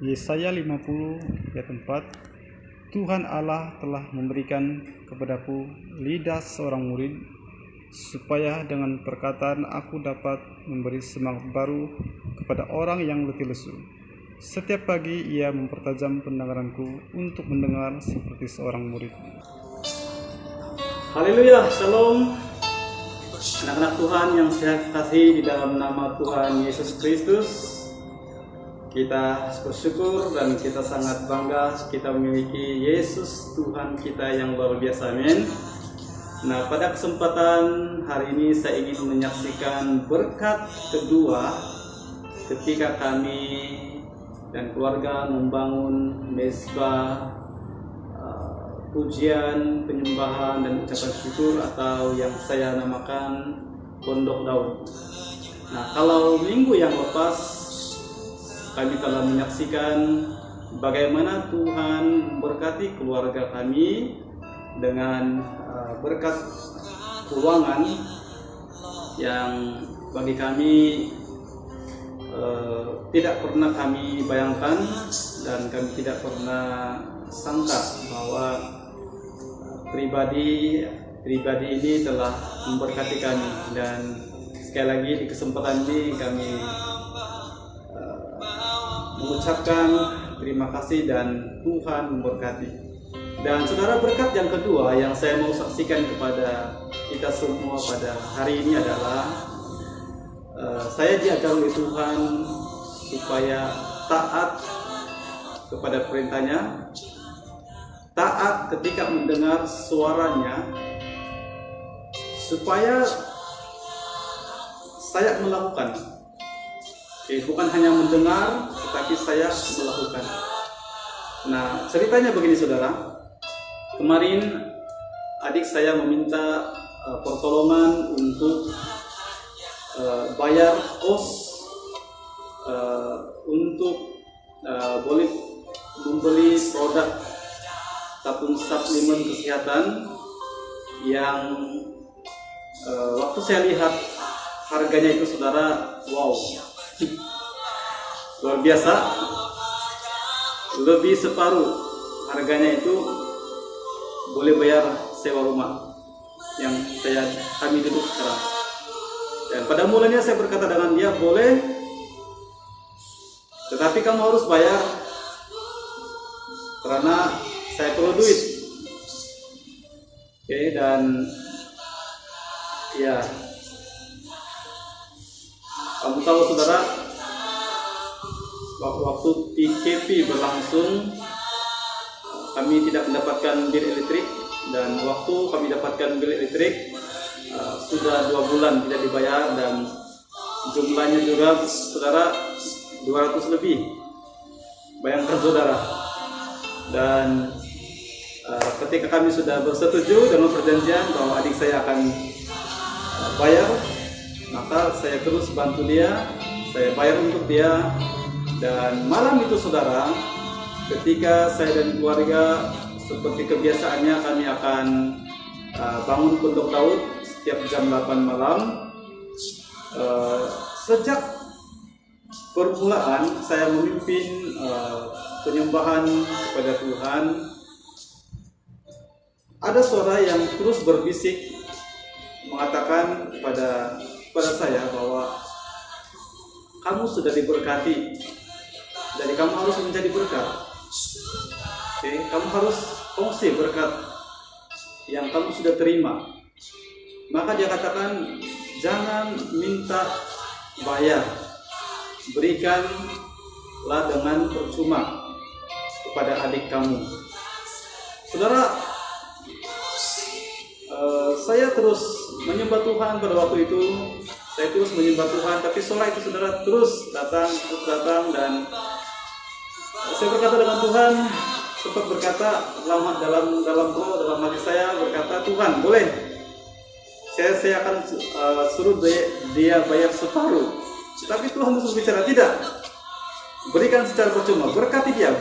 Yesaya 50 ayat 4, Tuhan Allah telah memberikan kepadaku lidah seorang murid, supaya dengan perkataan aku dapat memberi semangat baru kepada orang yang letih lesu. Setiap pagi ia mempertajam pendengaranku untuk mendengar seperti seorang murid. Haleluya, shalom. Anak-anak Tuhan yang saya kasih di dalam nama Tuhan Yesus Kristus, kita bersyukur dan kita sangat bangga kita memiliki Yesus Tuhan kita yang luar biasa, amin. Nah, pada kesempatan hari ini saya ingin menyaksikan berkat kedua ketika kami dan keluarga membangun mezbah pujian, penyembahan dan ucapan syukur atau yang saya namakan Pondok Daud. Nah, kalau minggu yang lepas kami telah menyaksikan bagaimana Tuhan memberkati keluarga kami dengan berkat keuangan yang bagi kami tidak pernah kami bayangkan dan kami tidak pernah sangka bahwa pribadi ini telah memberkati kami. Dan sekali lagi di kesempatan ini kami mengucapkan terima kasih dan Tuhan memberkati. Dan saudara, berkat yang kedua yang saya mau saksikan kepada kita semua pada hari ini adalah saya diajar oleh Tuhan supaya taat kepada perintahnya, taat ketika mendengar suaranya, supaya saya melakukan. Bukan hanya mendengar, tetapi saya melakukan. Nah, ceritanya begini saudara. Kemarin adik saya meminta pertolongan untuk bayar kos, untuk boleh membeli produk ataupun suplemen kesehatan yang waktu saya lihat harganya itu saudara, wow, luar biasa, lebih separuh harganya itu boleh bayar sewa rumah yang kami duduk sekarang. Dan pada mulanya saya berkata dengan dia, boleh, tetapi kamu harus bayar karena saya perlu duit. Dan ya, kamu tahu saudara, waktu PKP berlangsung kami tidak mendapatkan bil elektrik, dan waktu kami dapatkan bil elektrik sudah 2 bulan tidak dibayar, dan jumlahnya juga saudara 200 lebih. Bayangkan saudara. Dan ketika kami sudah bersetuju dengan perjanjian bahwa adik saya akan bayar, maka saya terus bantu dia, saya bayar untuk dia. Dan malam itu saudara, ketika saya dan keluarga seperti kebiasaannya kami akan bangun Pondok Daud setiap jam 8 malam. Sejak permulaan saya memimpin penyembahan kepada Tuhan, ada suara yang terus berbisik mengatakan kepada saya bahwa kamu sudah diberkati, jadi kamu harus menjadi berkat. Kamu harus kongsi berkat yang kamu sudah terima. Maka dia katakan, jangan minta bayar, berikanlah dengan percuma kepada adik kamu. Saudara, saya terus menyembah Tuhan pada waktu itu. Saya terus menyembah Tuhan, tapi suara itu saudara terus datang, dan saya berkata dengan Tuhan, sempat berkata dalam roh, dalam hati saya berkata, Tuhan boleh, saya akan suruh dia bayar separuh. Tapi Tuhan terus bicara, tidak, berikan secara percuma, berkati dia.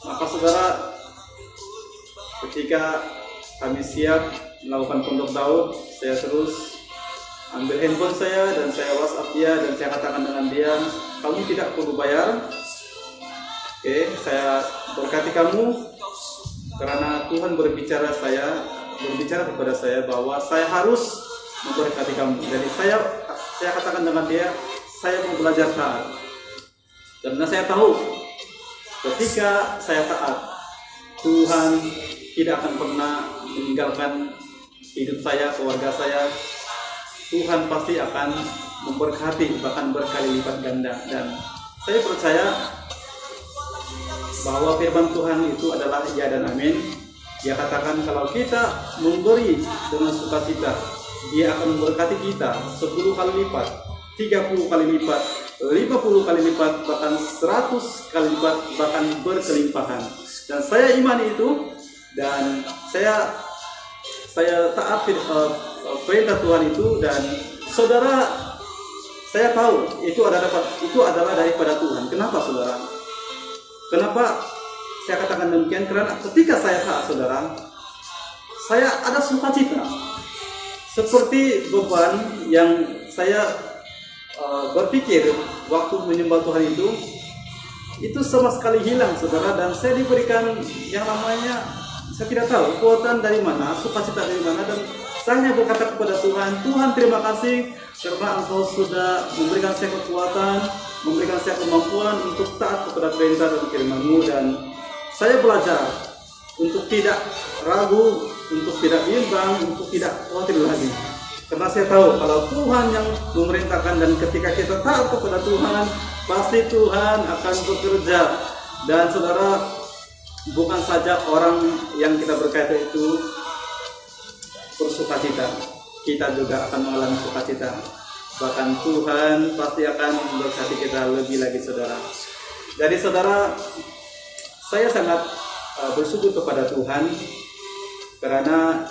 Maka saudara, ketika kami siap melakukan Pondok Daud, saya terus ambil handphone saya dan saya WhatsApp dia, dan saya katakan dengan dia, kamu tidak perlu bayar. Oke, saya berkati kamu karena Tuhan berbicara kepada saya bahwa saya harus memberkati kamu. Jadi saya katakan dengan dia, saya mau belajar taat. Karena saya tahu ketika saya taat, Tuhan tidak akan pernah meninggalkan hidup saya, keluarga saya. Tuhan pasti akan memberkati, bahkan berkali lipat ganda. Dan saya percaya bahwa firman Tuhan itu adalah ya dan amin. Dia katakan kalau kita memberi dengan sukacita, Dia akan memberkati kita 10 kali lipat, 30 kali lipat, 50 kali lipat, bahkan 100 kali lipat, bahkan berkelimpahan. Dan saya imani itu, dan saya taat perintah Tuhan itu. Dan saudara, saya tahu itu adalah daripada Tuhan. Kenapa saudara? Kenapa saya katakan demikian? Karena ketika saya taat saudara, saya ada sukacita. Seperti beban yang saya berpikir waktu menyembah Tuhan itu sama sekali hilang saudara. Dan saya diberikan yang namanya, saya tidak tahu kekuatan dari mana, sukacita dari mana. Dan saya hanya berkata kepada Tuhan, Tuhan terima kasih karena Engkau sudah memberikan saya kekuatan, memberikan saya kemampuan untuk taat kepada perintah dan firman-Mu. Dan saya belajar untuk tidak ragu, untuk tidak bimbang, untuk tidak khawatir lagi. Karena saya tahu kalau Tuhan yang memerintahkan, dan ketika kita taat kepada Tuhan, pasti Tuhan akan bekerja. Dan saudara, bukan saja orang yang kita berkata itu bersukacita, kita juga akan mengalami sukacita. Bahkan Tuhan pasti akan memberkati kita lebih lagi saudara. Jadi saudara, saya sangat bersyukur kepada Tuhan karena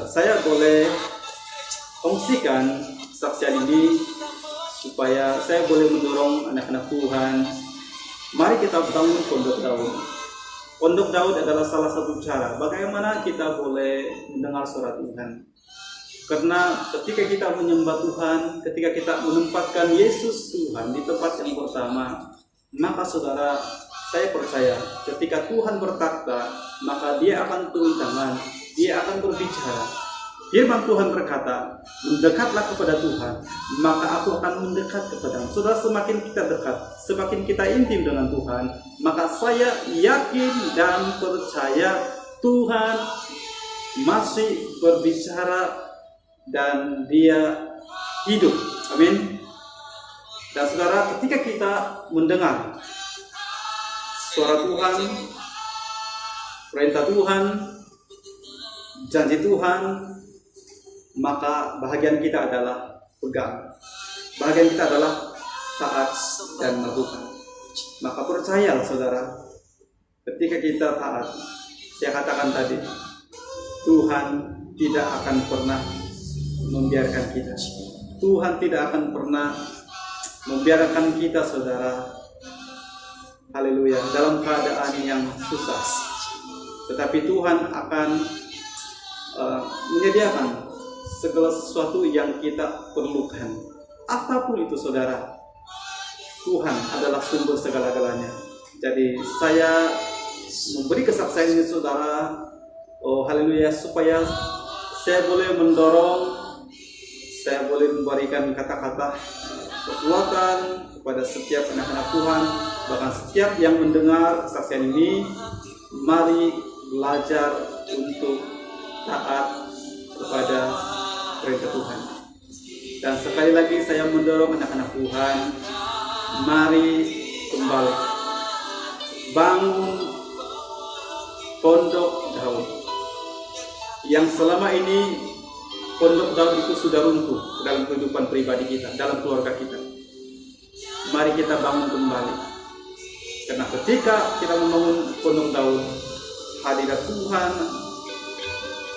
saya boleh kongsikan kesaksian ini supaya saya boleh mendorong anak-anak Tuhan. Mari kita bangun Pondok Daud. Pondok Daud adalah salah satu cara bagaimana kita boleh mendengar suara Tuhan. Karena ketika kita menyembah Tuhan, ketika kita menempatkan Yesus Tuhan di tempat yang pertama, maka saudara, saya percaya ketika Tuhan bertakhta, maka Dia akan turun tangan, Dia akan berbicara. Firman Tuhan berkata, mendekatlah kepada Tuhan, maka aku akan mendekat kepadamu. Saudara, semakin kita dekat, semakin kita intim dengan Tuhan, maka saya yakin dan percaya Tuhan masih berbicara dan Dia hidup. Amin. Dan saudara, ketika kita mendengar suara Tuhan, perintah Tuhan, janji Tuhan, maka bahagian kita adalah pegang. Bahagian kita adalah taat dan melakukan. Maka percayalah saudara, ketika kita taat, saya katakan tadi, Tuhan tidak akan pernah membiarkan kita. Tuhan tidak akan pernah membiarkan kita saudara, haleluya, dalam keadaan yang susah. Tetapi Tuhan akan menyediakan segala sesuatu yang kita perlukan. Apapun itu saudara, Tuhan adalah sumber segala-galanya. Jadi saya memberi kesaksian ini saudara, oh haleluya, supaya saya boleh mendorong, saya boleh memberikan kata-kata kekuatan kepada setiap anak-anak Tuhan, bahkan setiap yang mendengar kesaksian ini. Mari belajar untuk taat kepada perintah Tuhan. Dan sekali lagi saya mendorong anak-anak Tuhan, mari kembali bangun Pondok Daud yang selama ini Pondok Daud itu sudah runtuh dalam kehidupan pribadi kita, dalam keluarga kita. Mari kita bangun kembali, karena ketika kita membangun Pondok Daud, hadirat Tuhan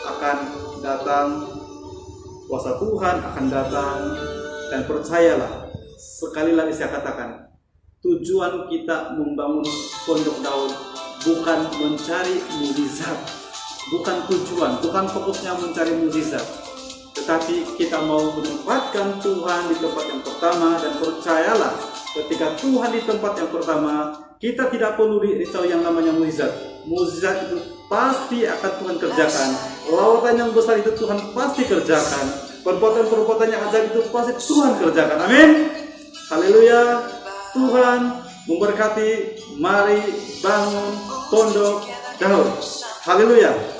akan datang, kuasa Tuhan akan datang. Dan percayalah, sekali lagi saya katakan, tujuan kita membangun Pondok Daud bukan mencari mukjizat, bukan tujuan, bukan fokusnya mencari mukjizat, tetapi kita mau menempatkan Tuhan di tempat yang pertama. Dan percayalah, ketika Tuhan di tempat yang pertama, kita tidak perlu risau yang namanya mukjizat. Mukjizat itu pasti akan Tuhan kerjakan. Lawatan yang besar itu Tuhan pasti kerjakan. Perbuatan-perbuatan yang ajaib itu pasti Tuhan kerjakan. Amin. Haleluya. Tuhan memberkati. Mari bangun pondok Daud. Haleluya.